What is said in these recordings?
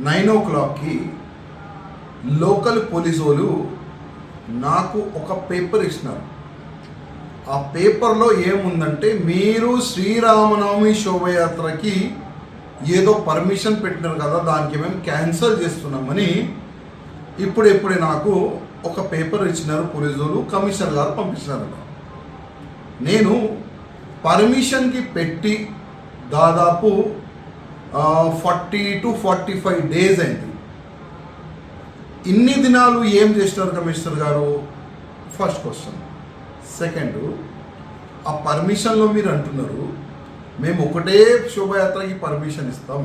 9 o'clock local police వాళ్ళు నాకు ఒక పేపర్ ఇచ్చినారు. ఆ పేపర్లో ఏముందంటే, మీరు శ్రీరామనవమి శోభయాత్రకి ఏదో పర్మిషన్ పెట్టినారు కదా, దానికి మేము క్యాన్సిల్ చేస్తున్నామని ఇప్పుడే నాకు ఒక పేపర్ ఇచ్చినారు పోలీసులు, కమిషనర్ గారు పంపించినారు. నేను పర్మిషన్కి పెట్టి దాదాపు 40 to 45 days అయింది. ఇన్ని దినాలు ఏం చేసినారు కమిషనర్ గారు? First question. సెకండ్, ఆ పర్మిషన్లో మీరు అంటున్నారు మేము ఒకటే శోభయాత్రకి పర్మిషన్ ఇస్తాం.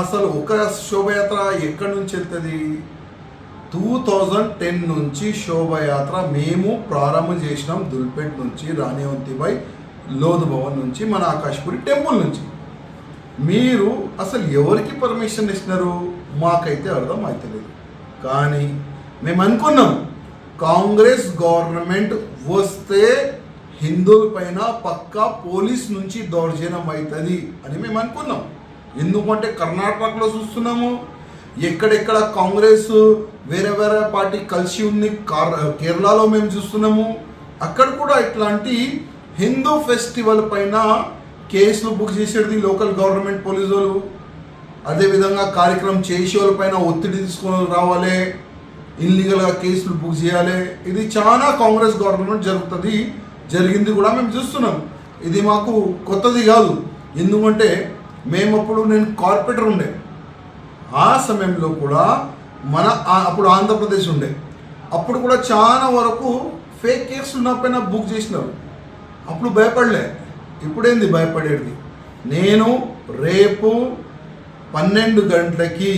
అసలు ఒక శోభయాత్ర ఎక్కడి నుంచి వెళ్తుంది? 2010 నుంచి శోభయాత్ర మేము ప్రారంభం చేసినాం. దుల్పేట్ నుంచి, రాణివంతిబాయి లోధ్ భవన్ నుంచి, మన ఆకాశపురి టెంపుల్ నుంచి. మీరు అసలు ఎవరికి పర్మిషన్ ఇచ్చినారు? మాకైతే అర్థం అవుతలేదు. కానీ మేము అనుకున్నాం, కాంగ్రెస్ గవర్నమెంట్ వస్తే హిందువుల పైన పక్కా పోలీస్ నుంచి దౌర్జన్యం అవుతుంది అని మేము అనుకున్నాం. ఎందుకంటే కర్ణాటకలో చూస్తున్నాము, ఎక్కడెక్కడ కాంగ్రెస్ వేరే పార్టీ కలిసి ఉంది. కేరళలో మేము చూస్తున్నాము, అక్కడ కూడా ఇట్లాంటి హిందూ ఫెస్టివల్ పైన కేసులు బుక్ చేసేది లోకల్ గవర్నమెంట్ పోలీసు వాళ్ళు. అదేవిధంగా కార్యక్రమం చేసే వాళ్ళ పైన ఒత్తిడి తీసుకొని రావాలి, ఇల్లీగల్గా కేసులు బుక్ చేయాలి. ఇది చాలా కాంగ్రెస్ గవర్నమెంట్ జరిగింది కూడా మేము చూస్తున్నాం. ఇది మాకు కొత్తది కాదు. ఎందుకంటే నేను కార్పొరేటర్ ఉండే, ఆ సమయంలో కూడా అప్పుడు ఆంధ్రప్రదేశ్ ఉండే, అప్పుడు కూడా చాలా వరకు ఫేక్ కేసులు నా పైన బుక్ చేసినారు. అప్పుడు భయపడలే. ఇప్పుడేంది భయపడేది? నేను రేపు 12 గంటలకి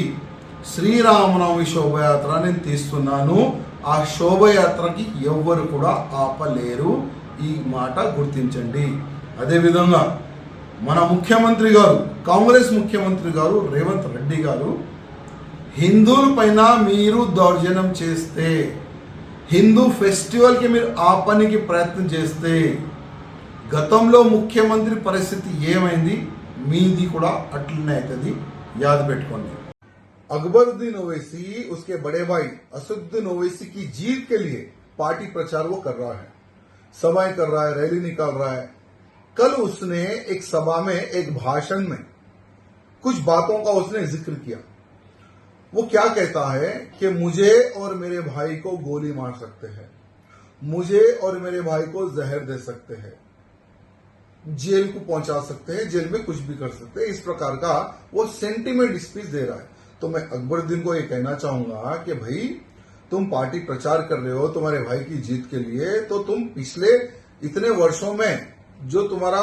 శ్రీరామనవమి శోభయాత్ర నేను తీస్తున్నాను. ఆ శోభయాత్రకి ఎవ్వరు కూడా ఆపలేరు. ఈ మాట గుర్తించండి. అదేవిధంగా మన ముఖ్యమంత్రి గారు, కాంగ్రెస్ ముఖ్యమంత్రి గారు రేవంత్ రెడ్డి గారు, హిందువుల పైన మీరు దౌర్జన్యం చేస్తే, హిందూ ఫెస్టివల్కి మీరు ఆపనికి ప్రయత్నం చేస్తే, గతంలో ముఖ్యమంత్రి పరిస్థితి ఏమైంది, మీది కూడా అట్లనే అవుతుంది. याद పెట్టుకోండి. अकबरुद्दीन ओवैसी उसके बड़े भाई असदुद्दीन ओवैसी की जीत के लिए पार्टी प्रचार वो कर रहा है, सभाएं कर रहा है, रैली निकाल रहा है. कल उसने एक सभा में, एक भाषण में कुछ बातों का उसने जिक्र किया. वो क्या कहता है कि मुझे और मेरे भाई को गोली मार सकते हैं, मुझे और मेरे भाई को जहर दे सकते हैं, जेल को पहुंचा सकते हैं, जेल में कुछ भी कर सकते हैं. इस प्रकार का वो सेंटीमेंट स्पीच दे रहा है. तो मैं अकबरुद्दीन को ये कहना चाहूंगा कि भाई, तुम पार्टी प्रचार कर रहे हो तुम्हारे भाई की जीत के लिए, तो तुम पिछले इतने वर्षों में जो तुम्हारा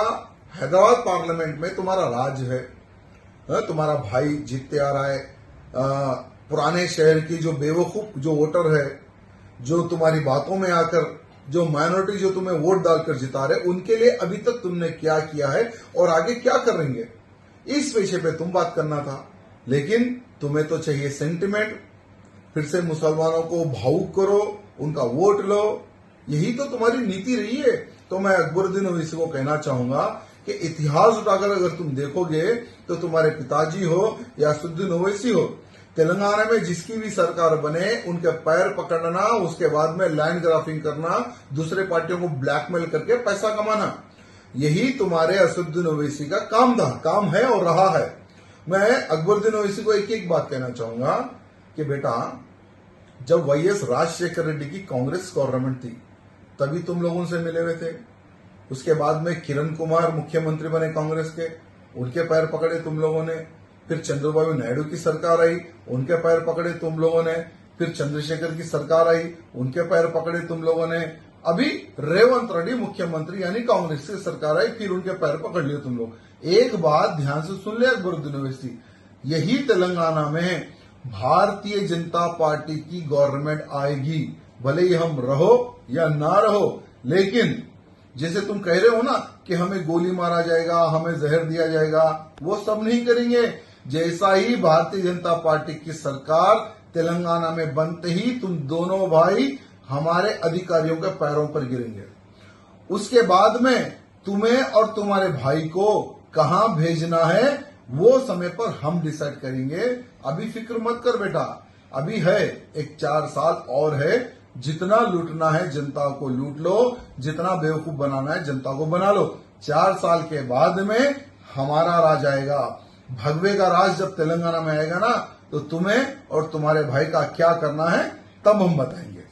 हैदराबाद पार्लियामेंट में तुम्हारा राज है, तुम्हारा भाई जीतते आ रहा है, पुराने शहर की जो बेवकूफ जो वोटर है, जो तुम्हारी बातों में आकर जो माइनॉरिटी जो तुम्हें वोट डालकर जिता रहे, उनके लिए अभी तक तुमने क्या किया है और आगे क्या करेंगे, इस विषय पे तुम बात करना था. लेकिन तुम्हें तो चाहिए सेंटिमेंट. फिर से मुसलमानों को भावुक करो, उनका वोट लो, यही तो तुम्हारी नीति रही है. तो मैं अकबरुद्दीन ओवैसी को कहना चाहूंगा कि इतिहास उठाकर अगर तुम देखोगे तो तुम्हारे पिताजी हो या असदुद्दीन ओवैसी हो, तेलंगाना में जिसकी भी सरकार बने उनके पैर पकड़ना, उसके बाद में लैंड ग्राफिंग करना, दूसरे पार्टियों को ब्लैकमेल करके पैसा कमाना, यही तुम्हारे असदुद्दीन ओवैसी का काम है और रहा है. मैं अकबरुद्दीन ओवैसी को एक बात कहना चाहूंगा कि बेटा, जब वाईएस राजशेखर रेड्डी की कांग्रेस गवर्नमेंट थी तभी तुम लोगों से मिले हुए थे. उसके बाद में किरण कुमार मुख्यमंत्री बने कांग्रेस के, उनके पैर पकड़े तुम लोगों ने. फिर चंद्रबाबू नायडू की सरकार आई, उनके पैर पकड़े तुम लोगों ने. फिर चंद्रशेखर की सरकार आई, उनके पैर पकड़े तुम लोगों ने. अभी रेवंत रेड्डी मुख्यमंत्री यानी कांग्रेस की सरकार आई, फिर उनके पैर पकड़ लिए तुम लोग. एक बात ध्यान से सुन ले अकबरुद्दीन ओवैसी, यही तेलंगाना में भारतीय जनता पार्टी की गवर्नमेंट आएगी, भले ही हम रहो या ना रहो. लेकिन जैसे तुम कह रहे हो ना कि हमें गोली मारा जाएगा, हमें जहर दिया जाएगा, वो सब नहीं करेंगे. जैसा ही भारतीय जनता पार्टी की सरकार तेलंगाना में बनते ही तुम दोनों भाई हमारे अधिकारियों के पैरों पर गिरेंगे. उसके बाद में तुम्हें और तुम्हारे भाई को कहां भेजना है वो समय पर हम डिसाइड करेंगे। अभी फिक्र मत कर बेटा, अभी है एक 4 साल और है। जितना लूटना है जनता को लूट लो, जितना बेवकूफ बनाना है जनता को बना लो। 4 साल के बाद में हमारा राज आएगा। भगवे का राज जब तेलंगाना में आएगा ना, तो तुम्हें और तुम्हारे भाई का क्या करना है तब हम बताएंगे।